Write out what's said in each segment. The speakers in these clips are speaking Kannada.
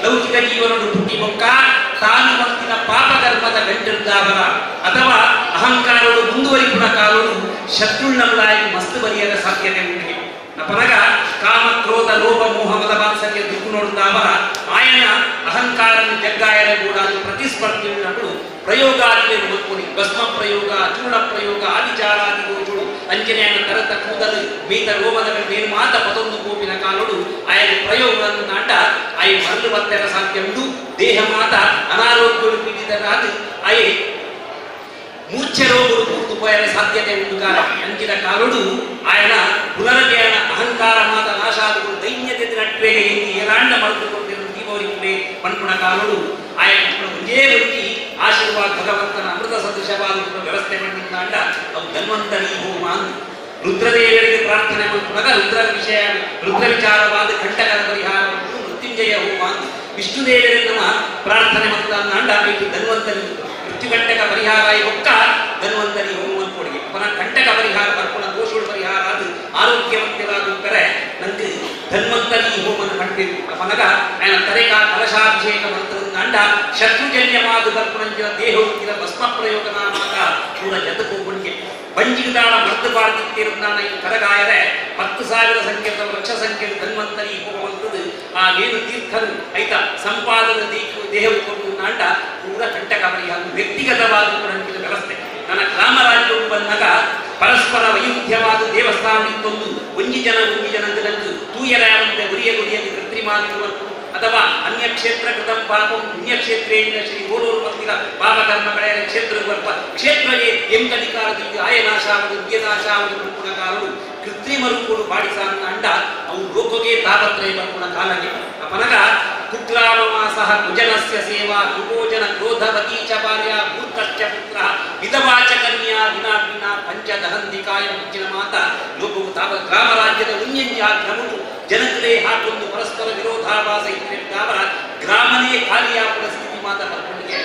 ಲೌಕಿಕ ಜೀವನವನ್ನು ಪುಟ್ಟಿ ಬೊಕ್ಕ ತಾನು ಮತ್ತಿನ ಪಾಪ ಕರ್ಮದ ಗಂಟನ್ನು ವಿರುದ್ಧಾಬಲ ಅಥವಾ ಅಹಂಕಾರಗಳು ಮುಂದುವರಿಪುಣ ಕಾಲಗಳು ಶತ್ರುಳ್ಳವರಾಗಿ ಮಸ್ತ್ ಬರಿಯದ ಸಾಧ್ಯತೆ ಉಂಟು. ಪನಗ ಕಾಮ ಕ್ರೋಧ ಲೋಭ ಮೋಹ ಮದ ಮಾತ್ಸರ್ಯ ದುಃಖ ನೋಡುತ್ತಾವರ ಆಯನ ಅಹಂಕಾರನ್ನು ಜಗ್ಗಾಯನ ಕೂಡ ಪ್ರತಿಸ್ಪರ್ಧಿಗಳು ಪ್ರಯೋಗಾದಿಗಳು ಮಕ್ಕಳು ಭಸ್ಮ ಪ್ರಯೋಗ ಚೂರ್ಣ ಪ್ರಯೋಗ ಆದಿಚಾರಾದಿ ಗೋಚುಳು ಅಂಜನೆಯನ್ನ ತರತ ಕೂದಲು ಮೀತ ರೋಮದ ಮೇಲು ಮಾತ ಪದೊಂದು ಕೋಪಿನ ಕಾಲುಡು ಆಯನ ಪ್ರಯೋಗಗಳನ್ನು ನಾಟ ಆಯ ಮರಳು ಬತ್ತರ ಸಾಧ್ಯ ಉಂಟು. ದೇಹ ಮಾತ ಅನಾರೋಗ್ಯಗಳು ಪೀಡಿತರಾದ ಆಯ ಮೂರ್ಛೆ ರೋಗಗಳು ಕೂತು ಹೋಯರ ಸಾಧ್ಯತೆ ಉಂಟು. ಕಾಲ ಅಂಚಿನ ಕಾಲುಡು ಆಯನ ಪುನರಜಯನ ಅಹಂಕಾರ ಮಾತ ನಾಶಾದಗಳು ದೈನ್ಯತೆ ನಟ್ವೇಗ ಎಂದು ಏಲಾಂಡ ಮರೆತುಕೊಂಡಿರುವ ದೀಪವರಿಗೆ ಪಂಪುಣ ಕಾಲುಡು ಆಯನ ಒಂದೇ ವ್ಯಕ್ತಿ ಆಶೀರ್ವಾದ ಭಗವಂತನ ಅಮೃತ ಸದೃಶವಾದ ವ್ಯವಸ್ಥೆ ಮಾಡಿದ್ದಾಂಡ ಅವು ಧನ್ವಂತರಿ ಹೋಮ ರುದ್ರದೇವರಿಗೆ ಪ್ರಾರ್ಥನೆ ಮಾಡುವಾಗ ರುದ್ರ ವಿಚಾರವಾದ ಕಂಟಕರ ಪರಿಹಾರ ಮೃತ್ಯುಂಜಯ ಹೋಮ ವಿಷ್ಣುದೇವರಿಗೆ ನಮ್ಮ ಪ್ರಾರ್ಥನೆ ಮಾಡಿದ್ದಾಂಡ ಇದು ಧನ್ವಂತರಿ ಮೃತ್ಯುಕಂಟಕ ಪರಿಹಾರ ಒಕ್ಕ ಧನ್ವಂತರಿ ಹೋಮ ಕೊಡುಗೆ ಪುನಃ ಕಂಟಕ ಪರಿಹಾರ ಪುನಃ ದೋಷಗಳ ಪರಿಹಾರ ಅದು ಆರೋಗ್ಯವಂತರಾದ ನಂಗೆ ಧನ್ವಂತರಿ ಹೋಮನ ಕಂಡಿರು ಪನಗ ఆయన ತರೇಕ ಕಲಶಾಭಿಷೇಕ ಮಂತ್ರದಂಡ ಶತ್ರುಜನ್ಯವಾದ ದರ್ಪಣಂಜಿನ ದೇಹ ಹುಟ್ಟಿದ ಭಸ್ಮ ಪ್ರಯೋಗನಾಮಾಗ ಕೂಡ ಜತಕೋಪಣಿಗೆ ಬಂಜಿದಾಳ ಮರ್ದಬಾರ್ದಿತ್ತಿರುತ್ತಾನ ಈ ಕರಗಾಯರೆ 10,000 ಸಂಖ್ಯೆಯ ಲಕ್ಷ ಸಂಖ್ಯೆ ಧನ್ವಂತರಿ ಹೋಗುವಂಥದ್ದು ಆ ನೇನು ತೀರ್ಥರು ಆಯ್ತಾ ಸಂಪಾದನ ದೇಹವು ಕೊಟ್ಟು ನಾಟ ಕೂಡ ಕಂಟಕ ಪರಿಹಾರ ವ್ಯಕ್ತಿಗತವಾದ ವ್ಯವಸ್ಥೆ. ನನ್ನ ಗ್ರಾಮ ರಾಜ್ಯವು ಬಂದಾಗ ಪರಸ್ಪರ ವೈರುಧ್ಯವಾದ ದೇವಸ್ಥಾನ ಇತ್ತೊಂದು ಒಂಜಿ ಜನಕ್ಕೆ ತೂಯರಾದಂತೆ ಉರಿಯಲ್ಲಿ ಕೃತ್ರಿಮಾದಿರುವಂತು ಅಥವಾ ಅನ್ಯ ಕ್ಷೇತ್ರ ಕೃತಂ ಪಾಪಂ ಪುಣ್ಯಕ್ಷೇತ್ರೇಣ ಶ್ರೀ ಗೋಡೂರು ಭಕ್ತಿಗ ಪಾಪಕರ್ಮಗಳ ಕ್ಷೇತ್ರಗೆ ಎಂಕಧಿಕಾರದಲ್ಲಿ ಆಯನಾಶಾವದು ಉದ್ಯನಾಶಾವದು ಬರ್ಪುಣ ಕಾಲರು ಕೃತ್ರಿಮರು ಕೂಡ ಬಾಡಿಸಾನ ಅಂಡ ಅವು ಲೋಕಗೆ ತಾಪತ್ರಯ ಬರ್ಪುಣ ಕಾಲಗೆ ಪನಗ ಕುಕ್ಲಾಮಮಾಸಃ ಕುಜನಸ್ಯ ಸೇವಾ ಕುಭೋಜನ ಕ್ರೋಧವತೀ ಚ ಭಾರ್ಯ ಭೂತಶ್ಚ ಪುತ್ರ ವಿಧವಾಚ ಕನ್ಯಾ ವಿನಾ ವಿನಾ ಪಂಚದಹಂತಿಕಾಯ ಮುಚ್ಚಿನ ಮಾತ ಲೋಕವು ತಾಪ ಗ್ರಾಮ ರಾಜ್ಯದ ಉನ್ಯಂಜ ಕ್ರಮವು ಜನಗಳೇ ಹಾಕೊಂದು ಪರಸ್ಪರ ವಿರೋಧಾಭಾಸ ಇದ್ದಾವರ ಗ್ರಾಮನೇ ಖಾಲಿಯಾಗುವ ಸ್ಥಿತಿ ಮಾತ ಬರ್ಕೊಂಡಿಗೆ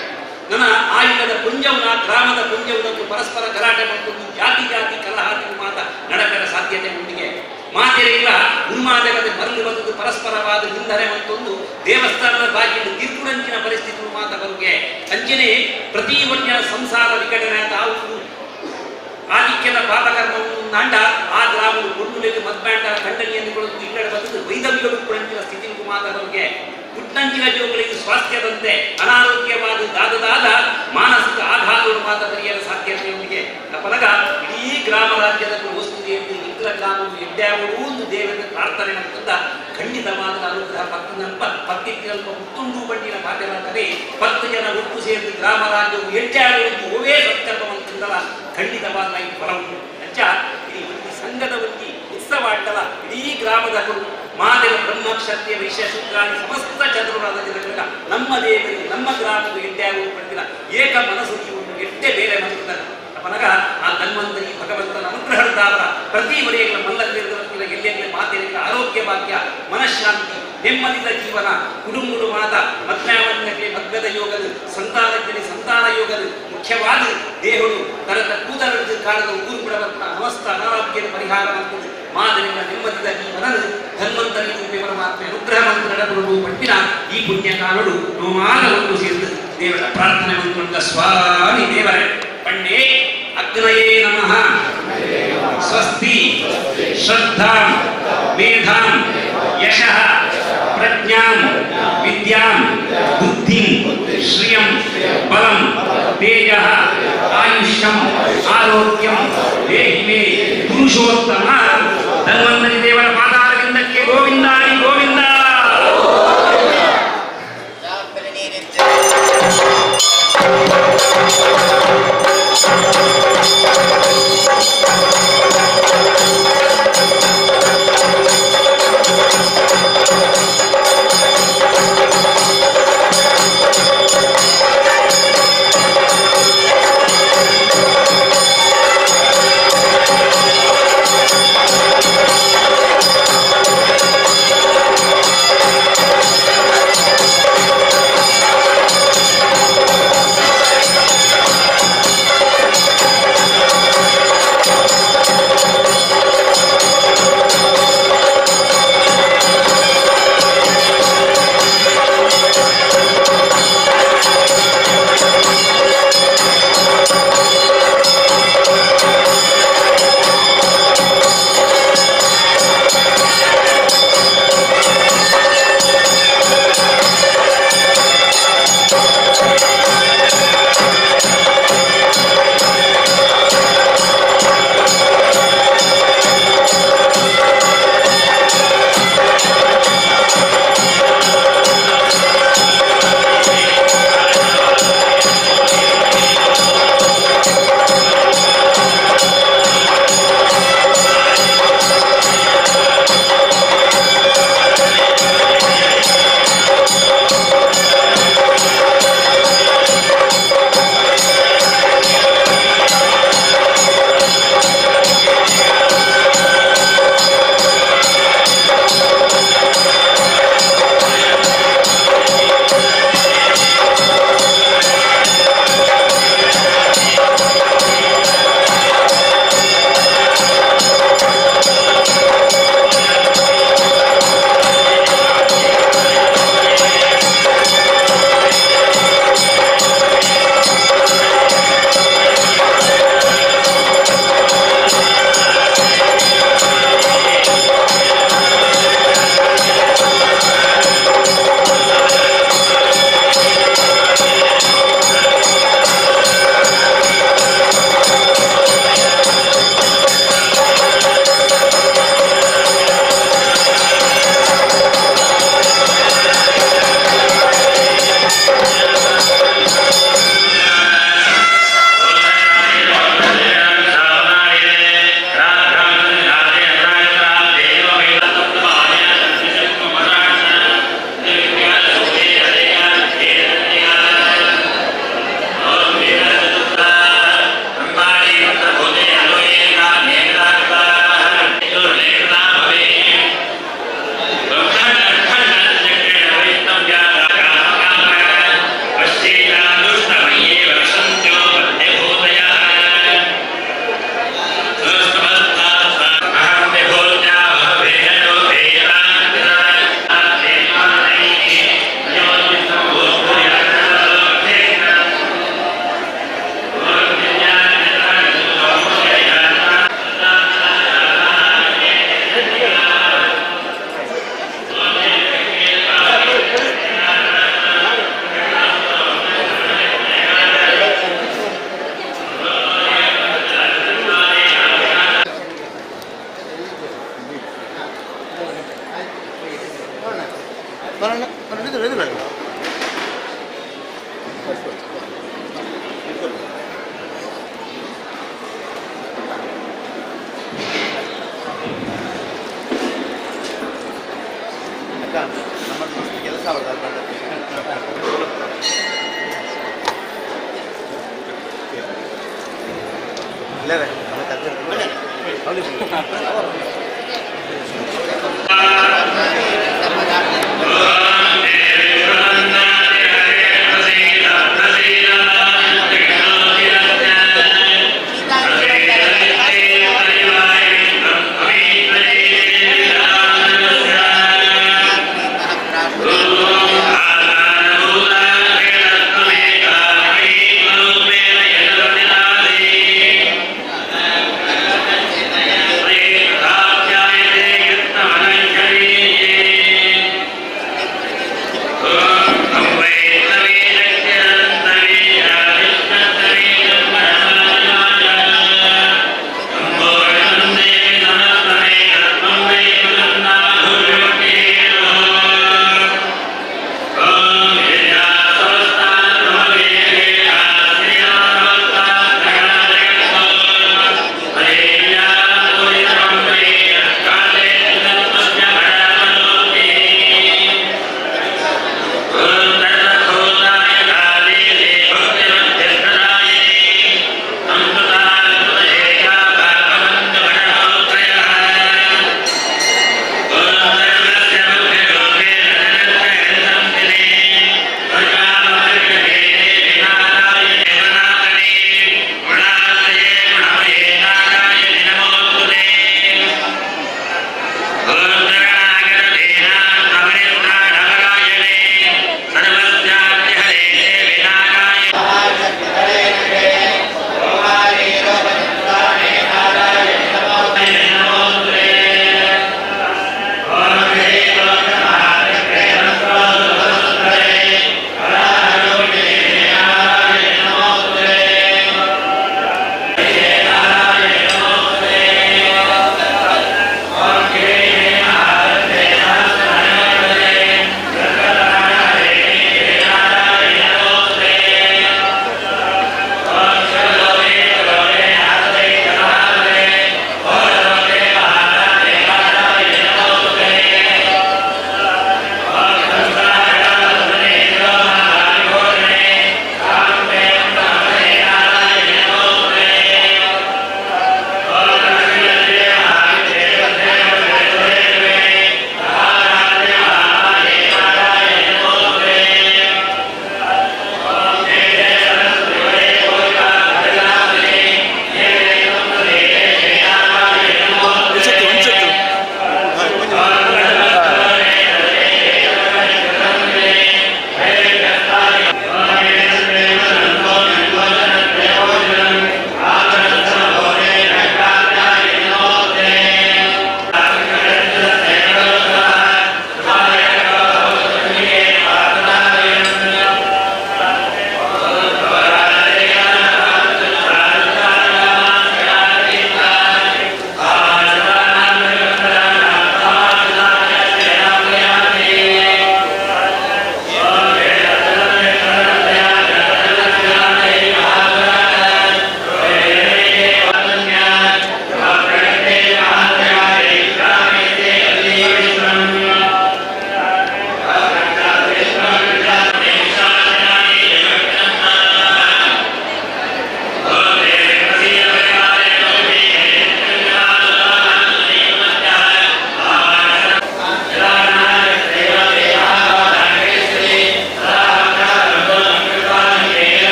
ನನ್ನ ಆಯುಧದ ಪುಂಜವನ ಗ್ರಾಮದ ಪುಂಜವನನ್ನು ಪರಸ್ಪರ ಗಲಾಟೆ ಮಾಡಿಕೊಂಡು ಜಾತಿ ಕಲಹಾದಿ ಮಾತ ನಡಕರ ಸಾಧ್ಯತೆ ಉಂಟಿಗೆ ಮಾತೆರೆಲ್ಲ ಉನ್ಮಾದಕತೆ ಮರಳಿ ಬಂದು ಪರಸ್ಪರವಾದ ನಿಂದನೆ ಮತ್ತೊಂದು ದೇವಸ್ಥಾನದ ಬಾಗಿಲು ತೀರ್ಪುರಂಚಿನ ಪರಿಸ್ಥಿತಿ ಮಾತ ಬರುಗೆ ಅಂಚನೆ ಪ್ರತಿ ವನ್ಯ ಸಂಸಾರ ವಿಕಟನೆ ತಾವು ಆದಿಕ್ಯದ ಪಾಪಕರ್ಮವನ್ನು ನಾಂಡ ಆ ಗ್ರಾಮವು ಗೊಂಡುಲೆಗೆ ಮದ್ಬ್ಯಾಂಡ ಖಂಡನೆಯನ್ನು ಕೊಡುವುದು ಇಲ್ಲಡೆ ಬಂದು ವೈದವ್ಯಗಳು ಪುರಂಚಿನ ಸ್ಥಿತಿ ಮಾತ ಬರುಗೆ ಪುಟ್ಟಂಚಿನ ಜೋಗಳಿಗೆ ಸ್ವಾಸ್ಥ್ಯದಂತೆ ಅನಾರೋಗ್ಯವಾದ ದಾದದಾದ ಮಾನಸಿಕ ಆಘಾತಗಳು ಮಾತ ಬರೆಯಲು ಸಾಧ್ಯತೆಯೊಂದಿಗೆ ಪನಗ ಇಡೀ ಗ್ರಾಮ ರಾಜ್ಯದ ವಸ್ತುದೆ ಎಂದು ಇಂದ್ರ ಗ್ರಾಮವು ಎಡ್ಡಾವೂ ಒಂದು ದೇವರ ಪ್ರಾರ್ಥನೆ ಮಾಡುತ್ತ ಖಂಡಿತವಾದ ಅನುಗ್ರಹ ಪತ್ತಿನ ಮುತ್ತುಂಡು ಬಂಡಿನ ಮಾಧ್ಯಮದಲ್ಲಿ 10 ಜನ ಒಟ್ಟು ಸೇರಿದ ಗ್ರಾಮ ರಾಜ್ಯವು ಎಡ್ಡಾಡುವುದು ಓವೇ ಸತ್ಕರ್ಮವಂತಂದಲ್ಲ ಖಂಡಿತವಾದ ಇದು ಫಲ ಉಂಟು ಅಂಚ ಈ ಒಂದು ಸಂಘದ ಒಂದು ಉತ್ಸವ ಅಡ್ಡಲ ಇಡೀ ಗ್ರಾಮದ ಮಾದೇವ ಬ್ರಹ್ಮಕ್ಷತ್ರಿಯ ವೈಶ್ಯ ಶೂದ್ರಾಣಿ ಸಮಸ್ತ ಚತುರಾದ ಜನಗಳ ನಮ್ಮ ದೇವರಿಗೆ ನಮ್ಮ ಗ್ರಾಮದ ಎಡ್ಡಾಗುವುದು ಪಡೆದಿಲ್ಲ ಏಕ ಮನಸ್ಸು ಎಡ್ಡೆ ಬೇರೆ ಮನಸ್ಸುತ್ತಾರೆ ಪನಗ ಆ ಧನ್ವಂತರಿ ಭಗವಂತನ ಅನುಗ್ರಹದಾವರ ಪ್ರತಿ ವರೆಗಳ ಮಲ್ಲಲ್ಲಿರುವುದಕ್ಕಿಲ್ಲ ಎಲ್ಲೆಲ್ಲ ಮಾತೆಯರಿಗೆ ಆರೋಗ್ಯ ಭಾಗ್ಯ ಮನಃಶಾಂತಿ ನೆಮ್ಮದಿದ ಜೀವನ ಕುಡುಂಬುಡು ಮಾತ ಮಧ್ಯಾಹ್ನಕ್ಕೆ ಮಗ್ಗದ ಯೋಗದ ಸಂತಾನಕ್ಕೆ ಸಂತಾನ ಯೋಗದ ಮುಖ್ಯವಾದ ದೇಹಗಳು ತರದ ಕೂದಲದ ಕಾಲದ ಊರು ಬಿಡಬರ್ತ ಸಮಸ್ತ ಅನಾರೋಗ್ಯದ ಪರಿಹಾರ ಮಾಡ್ತದೆ ಮಾದರಿಗಳ ನೆಮ್ಮದಿದ ಜೀವನ ಧನ್ವಂತರಿ ರೂಪಿ ಪರಮಾತ್ಮ ಅನುಗ್ರಹ ಮಂತ್ರ ನಡೆದು ಪಟ್ಟಿನ ಈ ಪುಣ್ಯ ಕಾಲಗಳು ನೋಮಾನ ಒಂದು ಸೇರಿದ ದೇವರ ಪ್ರಾರ್ಥನೆ ಮಂತ್ರ ಸ್ವಾಮಿ ದೇವರೇ ಪಂಡೇ ಅಗ್ನಯೇ ನಮಃ ಸ್ವಸ್ತಿ ಶ್ರದ್ಧಾಂ ಮೇಧಾಂ ಯಶಃ ಪ್ರಜ್ಞಾಂ ವಿದ್ಯಾಂ ಬುದ್ಧಿಂ ಶ್ರಿಯಂ ಬಲಂ ತೇಜಃ ಆಯುಷ್ಯಂ ಆರೋಗ್ಯಂ ದೇಹಿ ಮೇ ಪುರುಷೋತ್ತಮ ಧನ್ವಂತರಿ ದೇವರ ಪಾದಾರವಿಂದಕ್ಕೆ ಗೋವಿಂದಾರಿ ಗೋವಿಂದ.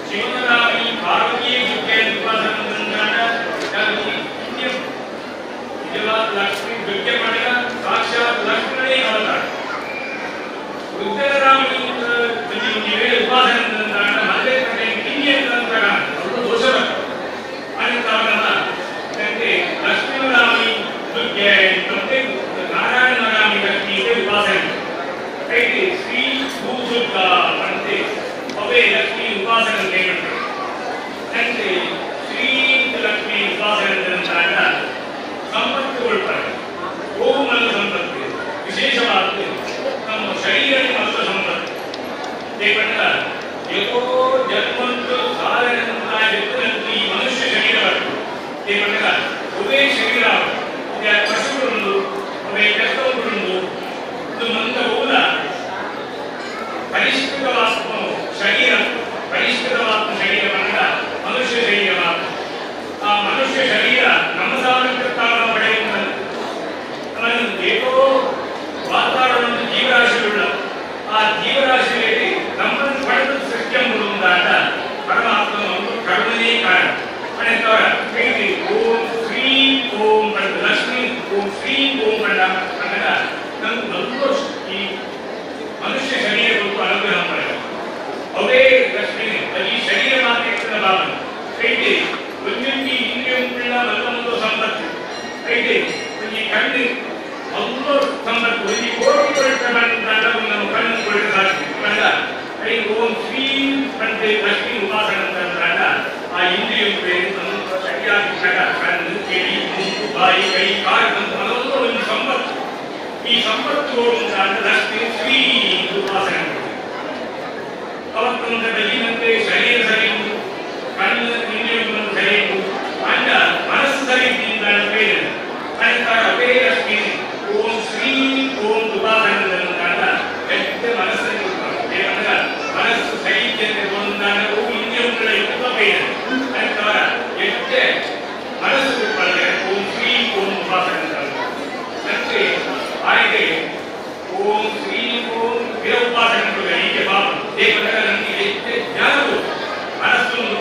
ಶಿವನಾಗಿ ಪಾರ್ವತಿಯ ಜೊತೆ ನಿರ್ವಾಸನ ಅದಕ್ಕೆ ಓಂ ಶ್ರೀ ಪಂತೆ ಲಕ್ಷ್ಮೀ ಉಪಾಸನೆ ಅಂತಾಗ ಆ ಇಂದ್ರಿಯ ಸರಿಯಾಗಿ ಕಣ್ಣು ಕಿವಿ ಮೂಗು ಬಾಯಿ ಕೈ ಕಾಲು ಅನ್ನೋದು ಒಂದು ಸಂಪತ್ತು. ಈ ಸಂಪತ್ತು ಲಕ್ಷ್ಮೀ ಶ್ರೀ ಉಪಾಸನೆ ಅವತ್ತೊಂದು ಬೆಲ್ಲಿನಂತೆ ಶರೀರ ಸರಿ ಕಣ್ಣಿನ ಇಂದ್ರಿಯಗಳನ್ನು ಸರಿ ಅಂಡ ಮನಸ್ಸು ಸರಿ ಅದೇ ಲಕ್ಷ್ಮೀ ಓಂ ಶ್ರೀ ಓಂ ಉಪಾಸನೆ ಎಷ್ಟೇ ಮನಸ್ಸನ್ನು ಮನಸ್ಸು ಸಹಿತ್ಯಗೊಂಡಾಗ ಇಂದ್ರಿಯಗಳ ಅಂತರ ಎಷ್ಟೇ ಮನಸ್ಸು ಪಡೆದರೆ ಓಂ ಶ್ರೀ ಓಂ ಉಪಾಸನೆ ಮತ್ತೆ ಹಾಗೆ ಓಂ ಶ್ರೀ ಓಂ ಗಿರ ಉಪಾಸನೆ ಹೀಗೆ ಬಾಬು ದೇವರ ನನಗೆ ಎಷ್ಟೇ ಜ್ಞಾನವು ಮನಸ್ಸೊಂದು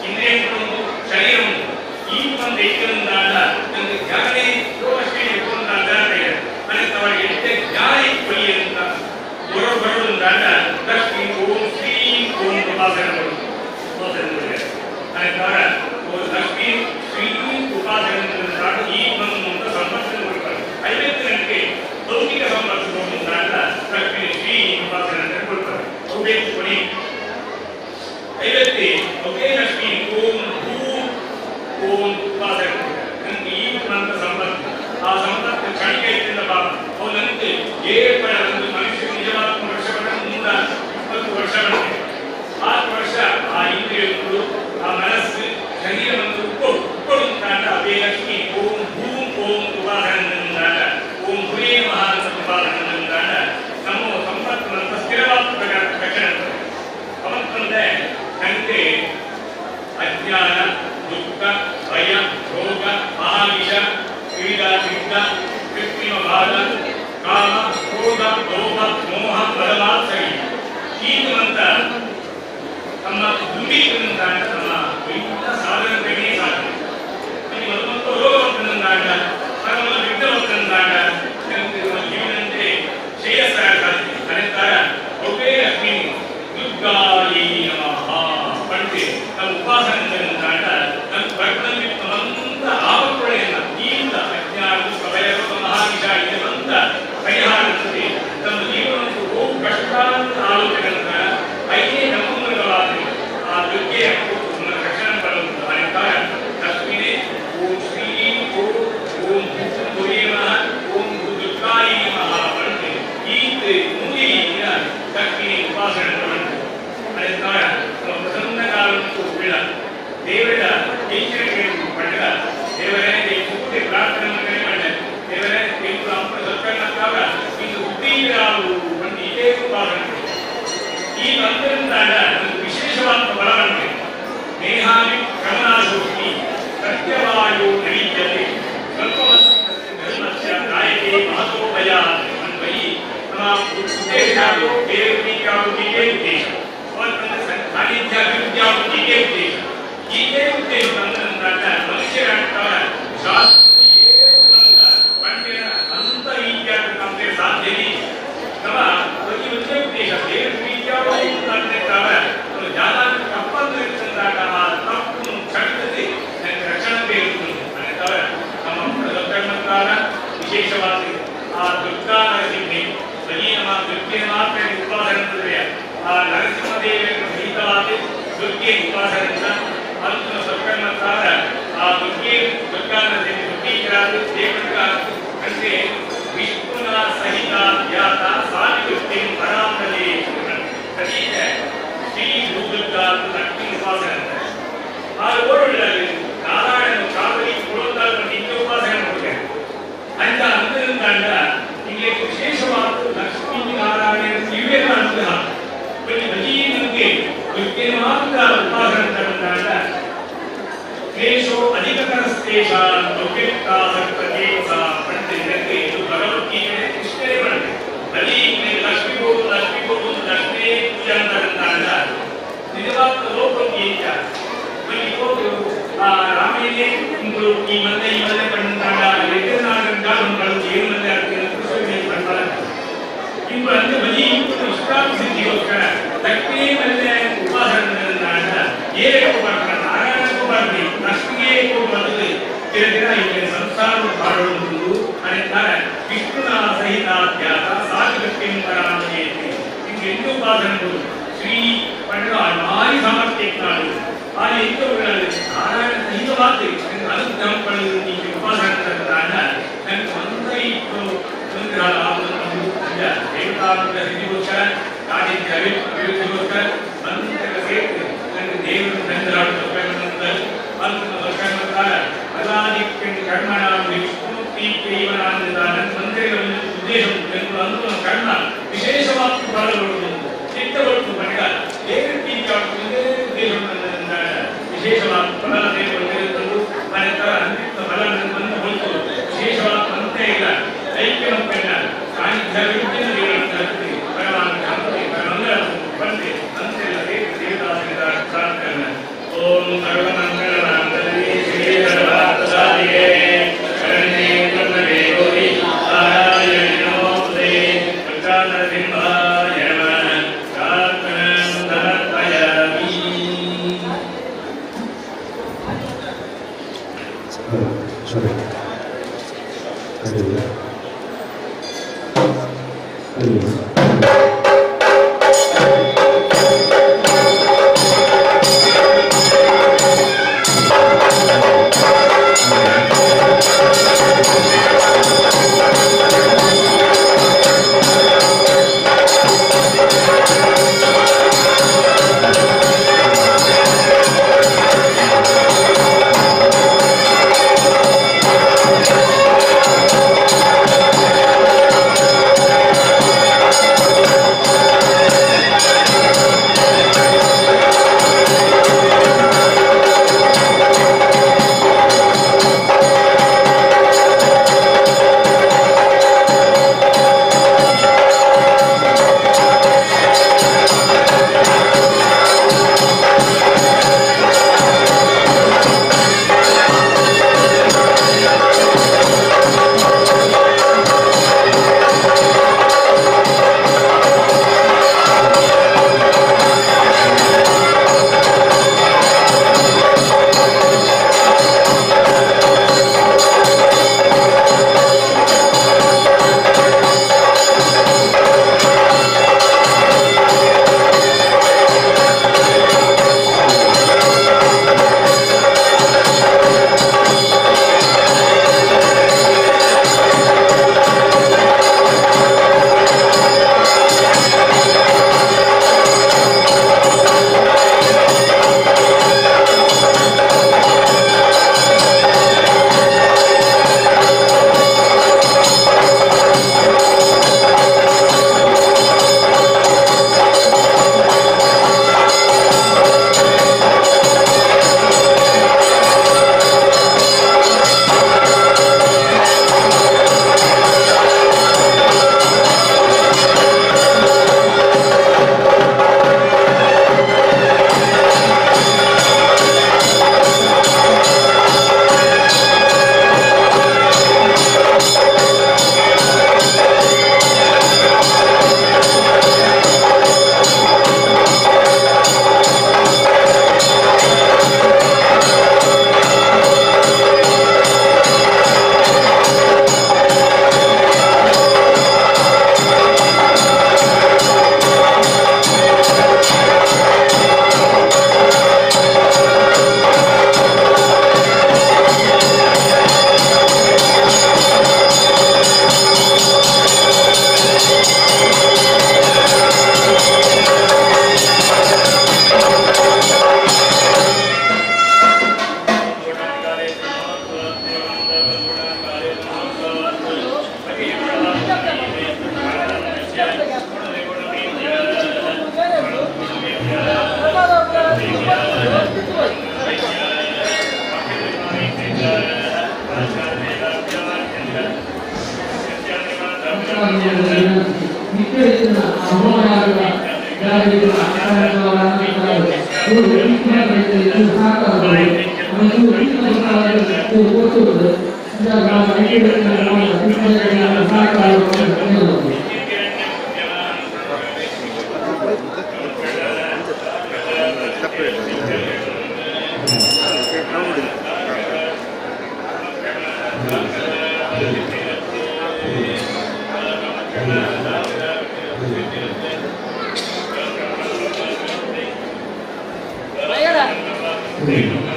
ಇಂದ್ರಿಯಗಳೊಂದು ಶರೀರವೊಂದು ಈ ಒಂದು ಐಕ್ಯದಿಂದಾದ ನನಗೆ ಜ್ಞಾನೇ ಅಷ್ಟೇ ಇಟ್ಕೊಂಡಾಗ ಅವರಿಗೆ ಎಷ್ಟೇ ಜ್ಞಾನ ಇಟ್ಕೊಳ್ಳಿ ಅಂತ ಹೊರಬರುವುದಾದ ಲಕ್ಷ್ಮೀ ಓಂ ಶ್ರೀ ಓಂ ಉಪಾಸನೆಗಳು ಲಕ್ಷ್ಮೀ ಶ್ರೀ ಉಪಾಸನೆ ಈ ಒಂದು ಸಂಪತ್ತನ್ನು ಕೊಡ್ತಾರೆ. 50 ಗಂಟೆ ಲೌಕಿಕ ಸಂಪತ್ತು ಲಕ್ಷ್ಮೀ ಶ್ರೀ ಉಪಾಸನೆ ಕೊಡ್ತಾರೆ. ಕೊಡಿ 50 ಒಕೆ ಲಕ್ಷ್ಮೀ ಓಂ ಭೂ ಓಂ ಉಪಾಸನೆ ನನಗೆ ಈ ಒಂದು ಸಂಪತ್ತು ಆ ಸಂಪತ್ತು ಕ್ಷಣಿಕೆಯಿಂದ ಬಾಬ ಅವನಂತೆ ಏರ್ಪಡ ಒಂದು ಮನುಷ್ಯ ನಿಜವಾದ ವರ್ಷಗಳನ್ನು ಮುಂದ 20 ವರ್ಷಗಳಿಗೆ 6 ವರ್ಷ ಆ ಇಂದ್ರಿಯಗಳು ಆ ಮನಸ್ಸು ಶರೀರವನ್ನು ಉಟ್ಕೊಳ್ಳುತ್ತಾಗ ಅದೇ ಲಕ್ಷ್ಮಿ ಓಂ ಭೂಂ ಓಂ ಉಪಾಸನೆಯಿಂದಾಗ ಓಂ ಹುರೇ ಮಹಾನ್ ಉಪಾಸನೆಯಿಂದಾಗ ನಮ್ಮ ಸಂಪತ್ತಿನ ಸ್ಥಿರವಾದ ರಕ್ಷಣೆ ಅವತ್ತಂದ್ರೆ ನನಗೆ ಅಜ್ಞಾನ ದುಃಖ ಭಯ ರೋಗ ಮಹಾವಿಷ ಕ್ರೀಡಾಚಿತ್ತ ಕೃತ್ರಿಮ ಬಾಧ ಕಾಮ ಕ್ರೋಧ ಲೋಭ ಮೋಹ ಬಲವಾತ್ಸರಿ ಹೀಗಂತ ನಮ್ಮ ದುಂಬಿಗಳಿಂದ ನಮ್ಮ ಎಲ್ಲ ಸಾಧನತೆಗಳೇ ಸಾಧನೆ ಮತ್ತು ರೋಗವಂತನಿಂದಾಗ ನಮ್ಮ ವಿಘ್ನವಂತನಿಂದಾಗ ಜೀವನಂತೆ ಶ್ರೇಯಸ್ಸಾಗ ಸಾಧ್ಯ ಅನಂತರ ಒಬ್ಬೇ ಲಕ್ಷ್ಮೀ ದುರ್ಗಾಯಿ ನಮಃ ಪಂಡಿತೆ ನಮ್ಮ ಉಪಾಸನೆಯಿಂದಾಗ ನಮ್ಮ ಭಕ್ತನಲ್ಲಿ ನಮ್ಮಂತ ಆಪತ್ತುಗಳನ್ನ ಈಗ ಅಜ್ಞಾನ ಭಯ ಮಹಾವಿಷ ಇದೆಂತ ಪರಿಹಾರದಲ್ಲಿ ನಮ್ಮ ಜೀವನಕ್ಕೆ ಹೋಗು ಕಷ್ಟ ಅಂತ ಆಲೋಚನೆಯಿಂದ ಐದೇ ನಮ್ಮವಾದ ಆ ದುರ್ಗೆ ರಕ್ಷಣೆ ಬರುವುದು ಅನಂತರ ಲಕ್ಷ್ಮೀನೇ ಓಂ ಶ್ರೀ ಓಂ ಓಂ ಹುರೇ ನಮಃ ಓಂ ದುರ್ಗಾಯಿ ನಮಃ ಪಂಡಿತೆ ಈ ಮೂಲಿಯ ಲಕ್ಷ್ಮೀ ಉಪಾಸನೆ ಅನಂತರ ಪ್ರಸನ್ನ ಕಾಲಕ್ಕೂ ಬಿಡ ದೇವರ ಎಚ್ಚರಿಕೆಯನ್ನು ಪಡೆದ ದೇವರೇ ಪೂರ್ತಿ ಪ್ರಾರ್ಥನೆ ಮಾಡಿದ ದೇವರೇ ದೇವರು ಅಮ್ಮ ಸತ್ಕರ್ಮಕ್ಕಾಗ ಇದು ಉದ್ದೀರಾವು ಒಂದು ಇದೇ ಉಪಾಸನೆ ಈ ಮಂತ್ರದಿಂದಾಗ ಒಂದು ವಿಶೇಷವಾದ ಬಲವಂತೆ ನೇಹಾನಿ ಗಮನಾಶೋಕ್ತಿ ಸತ್ಯವಾಯು ನೈಜ್ಯತೆ ಧರ್ಮಸ್ಯ ನಾಯಕೇ ಮಹತೋಭಯ ಅನ್ವಯಿ ನಮ್ಮ ಉದ್ದೇಶ ದೇವರಿಗೆ ಉದ್ದೇಶ ಸಾನ್ನಿಧ್ಯ ಅಭಿವೃದ್ಧಿ ಆಗುತ್ತಿಗೆ ಉದ್ದೇಶ ಇದೇ ಉದ್ದೇಶ ತಂದಂತಾಗ ಮನುಷ್ಯರಾಗ್ತಾವ ಪಂಡಿನ ಅಂತ ರೀತಿಯಾದ ನಮಗೆ ಸಾಧ್ಯನೇ ನಮ್ಮ ಪ್ರತಿ ಒಂದೇ ಉದ್ದೇಶ ದೇವರ ರೀತಿಯಾಗಿರ್ತಾವ ಜಾಗ ತಪ್ಪನ್ನು ಇರ್ತಂದಾಗ ಆ ತಪ್ಪನ್ನು ಕ್ಷಣಿಸಿ ನನಗೆ ರಕ್ಷಣೆ ಬೇಕು ಅನ್ನುತ್ತಾವ ನಮ್ಮ ದೊಡ್ಡಕಾಲ ವಿಶೇಷವಾದ ಆ ದುರ್ಗಾ ನರಸಿಂಹೆ ಬರೀ ನಮ್ಮ ದುರ್ಗೆ ಮಾತ್ರ ಉಪಾಸನೆ ಆ ನರಸಿಂಹದೇವಿಯನ್ನು ಸಹಿತವಾದ ದುರ್ಗೆ ಉಪಾಸನೆಯಿಂದ ಅಂತಿಮ ಸತ್ಕರ್ಮಕಾರ ಆ ದುರ್ಗೆ ದುರ್ಗಾ ನರಸಿಂಹ ದುರ್ಗೀಕರಾದ ದೇವರಿಗಾದ ಅಂದ್ರೆ ವಿಷ್ಣುನ ಸಹಿತ ಖ್ಯಾತ ಸಾಧಿವೃತ್ತಿ ಪರಾಮಲೆ ಸಹಿತ ಶ್ರೀ ದುರ್ಗಾ ಲಕ್ಷ್ಮೀ ಉಪಾಸನೆ ಆ ಓಡೊಳ್ಳೆ ನಾರಾಯಣ ಕಾವಲಿ ಕೊಡುತ್ತಾಗ ನಿತ್ಯ ಉಪಾಸನೆ ಮಾಡ್ತಾರೆ ಅಂತ ಅಂದಿರುತ್ತಾಗ ಇಲ್ಲಿ ವಿಶೇಷವಾದ ಲಕ್ಷ್ಮೀ ನಾರಾಯಣ ಇವೆಲ್ಲ ಅನುಗ್ರಹ ಬರೀ ದುರ್ಗೆ ಮಾತ್ರ ಉಪಾಸನೆ ತಗೊಂಡಾಗ ಕ್ಲೇಶೋ ಅಧಿಕತರಸ್ತೇಷ ಲೌಕಿಕಾಸಕ್ತತೆ ಸಾ ಪಂಡಿತರಿಗೆ ಇದು ಭಗವದ್ಗೀತೆ ಕೃಷ್ಣನೇ ಮಾಡಿದೆ ಬರೀ ಲಕ್ಷ್ಮೀ ಹೋಗು ಲಕ್ಷ್ಮೀ ಪೂಜೆ ಅಂತಂದಾಗ ನಿಜವಾದ ಲೋಕಗೀತ ಬರೀ ಹೋಗು ರಾಮೇನೇ ಇಂದು ಈ ಮನೆ ಪಂಡಿತಾಗ ಎದುರುನಾಡು ಜೀವನದಲ್ಲಿ ಆಗ್ತದೆ ಕೃಷ್ಣ ಪಂಡಾಗ ಇಂದು ಅಂದ್ರೆ ಬರೀ ಇಷ್ಟಾರ್ಥ ಸಿದ್ಧಿಗೋಸ್ಕರ ಲಕ್ಷ್ಮೀ ಮಲ್ಲೆ ಉಪಾಸನೆಯಿಂದ ಏಕೂ ಬರ್ತಾರೆ ನಾರಾಯಣಕ್ಕೂ ಬರ್ಲಿ ಲಕ್ಷ್ಮಿಗೆ ಬದಲು ದಿನ ಇಲ್ಲಿ ಸಂಸಾರ ಮಾಡುವುದು ಅನ್ನುತ್ತಾರೆ ವಿಷ್ಣುನ ಸಹಿತ ಖ್ಯಾತ ಸಾಧಿವೃತ್ತಿ ಪರಾಮಲೆ ಹಿಂಗೆ ಎಂಟು ಉಪಾಸನೆಗಳು ಶ್ರೀ ಪಂಡ ಮಾರಿ ಸಾಮರ್ಥ್ಯಕ್ಕಾಡು ಆಗ ಇಂಥವುಗಳಲ್ಲಿ ನಾರಾಯಣ ಸಹಿತವಾದ ಅನುಗ್ರಹಗಳು ನಿಮಗೆ ಉಪಾಸಕರಾದ ನನ್ನ ಒಂದೈ ಅನುಗ್ರಹ ಆಗುವುದು ದೇವತಾನುಗ್ರಹ ಸಿದ್ಧಿಗೋಸ್ಕರ ಕಾರ್ಯಕ್ಕೆ ಅಭಿವೃದ್ಧಿಗೋಸ್ಕರ ಅಂತರ ಸೇರಿತು ನನ್ನ ದೇವರು ನಂದರಾಡುತ್ತ ವರ್ಷಗಳ ಅದಾದಿತ್ಯನ ಕರ್ಮಣಾಂ ವಿಷ್ಣುಮೂರ್ತಿ ಕೇವಲಾನಂದ ನನ್ನ ಮಂದಿರ ಉದ್ದೇಶಂ ಎಂದು ಕರ್ಮ ವಿಶೇಷವಾದ ಫಲಗಳು ಚಿತ್ತಗೊಟ್ಟು ಬಳಿಕ ದೇವರಿಗೆ ಉದ್ದೇಶವನ್ನು ವಿಶೇಷವಾದ ಫಲ ದೇವರು ಅನಂತರ ಅಂತಿಮ ಫಲ ಬಂದು ಹೋಯಿತು ವಿಶೇಷವಾದ ಅಂತೆ ಇಲ್ಲ ಐಕ್ಯಮಪ್ಪನ ಸಾನ್ನಿಧ್ಯ ಭಗವಾನ್ ಶಾಂತಿ ಪರಮಂಗಲ ಬಂದೆ ಅಂತೆಲ್ಲ ದೇವದಾಸರ ಪ್ರಾರ್ಥನೆ ಓಂ ಸರ್ವಮಂಗಳಮಾಂಗಲ್ಯೇ ಶ್ರೀ ಸರ್ವಾರ್ಥಸಾಧಿಕೆ ಶರಣ್ಯೇ ತ್ರ್ಯಂಬಕೆ ಗೌರಿ ನಾರಾಯಣಿ ನಮೋಸ್ತುತೇ ಶ್ರೀಕಾಂತಸಿಂಹಾಯ ನಮಃ ಪ್ರಾರ್ಥನಾಂ ಸಮರ್ಪಯಾಮಿ. Amen.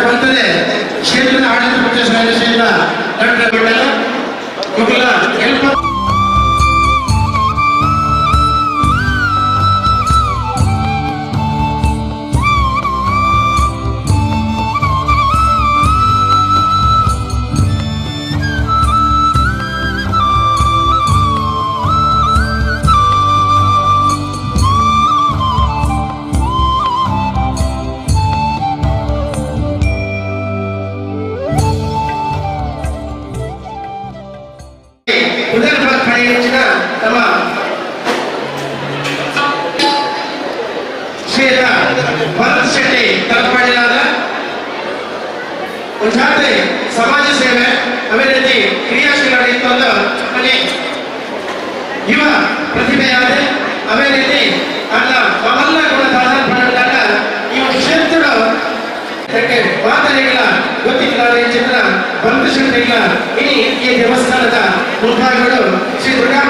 ಬರ್ತದೆ ಕ್ಷೇತ್ರದ ಆಡಳಿತ ಪಕ್ಷ ಸದಸ್ಯರಿಂದ ಡಾಕ್ಟರ್ ಮಕ್ಕಳ ಹೆಲ್ಪ್ ಹೆಚ್ಚಿನ ತಮ್ಮ ಶ್ರೀಯುತ ಭರತ್ ಶೆಟ್ಟಿ ತಲುಪಾಡಿಲಾದ ಜಾತ್ರೆ ಸಮಾಜ ಸೇವೆ ಅದೇ ರೀತಿ ಕ್ರಿಯಾಶೀಲರಿತ್ತು ಅಂತ ಅಲ್ಲಿ ಯುವ ಪ್ರತಿಭೆಯಾದ ಅದೇ ರೀತಿ ಅಲ್ಲ ಮಲ್ಲ ಕೂಡ ಪಡೆದಾಗ ಈ ಕ್ಷೇತ್ರ ಮಾತರಿಗಳ ಗೊತ್ತಿಲ್ಲ ಚಿತ್ರ ಭರತ್ ಶೆಟ್ಟಿ ಈ ದೇವಸ್ಥಾನದ ಮುಖಾಗಳು ಶ್ರೀ ದುರ್ಗಾ